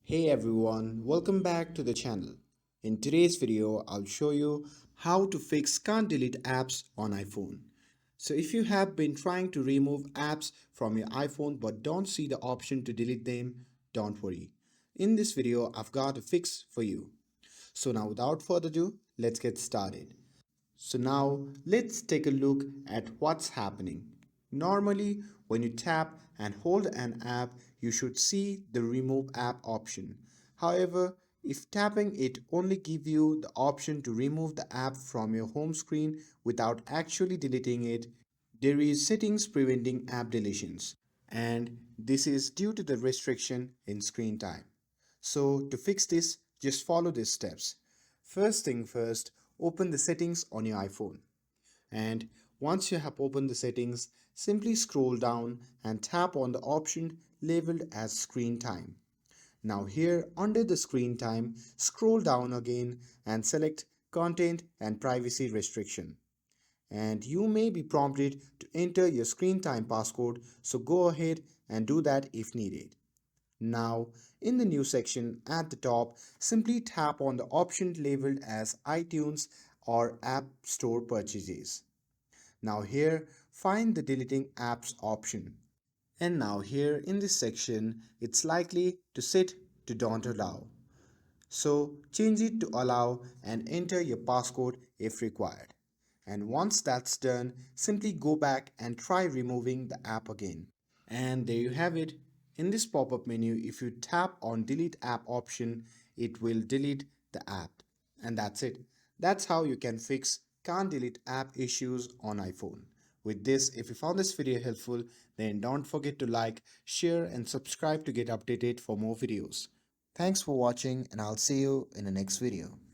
Hey everyone, welcome back to the channel. In today's video, I'll show you how to fix can't delete apps on iPhone. So if you have been trying to remove apps from your iPhone but don't see the option to delete them, don't worry. In this video, I've got a fix for you. So now without further ado, let's get started. So now let's take a look at what's happening. Normally, when you tap and hold an app, you should see the remove app option. However, if tapping it only gives you the option to remove the app from your home screen without actually deleting it, there is settings preventing app deletions. And this is due to the restriction in screen time. So to fix this, just follow these steps. First thing first, open the settings on your iPhone. And once you have opened the settings, simply scroll down and tap on the option labeled as screen time. Now here under the screen time, scroll down again and select content and privacy restriction. And you may be prompted to enter your screen time passcode, so go ahead and do that if needed. Now, in the new section at the top, simply tap on the option labeled as iTunes or App Store purchases. Now here, find the deleting apps option. And now here in this section, it's likely to set to don't allow. So change it to allow and enter your passcode if required. And once that's done, simply go back and try removing the app again. And there you have it. In this pop-up menu, if you tap on delete app option, it will delete the app. And that's it. That's how you can fix can't delete app issues on iPhone. With this, if you found this video helpful, then don't forget to like, share and subscribe to get updated for more videos. Thanks for watching and I'll see you in the next video.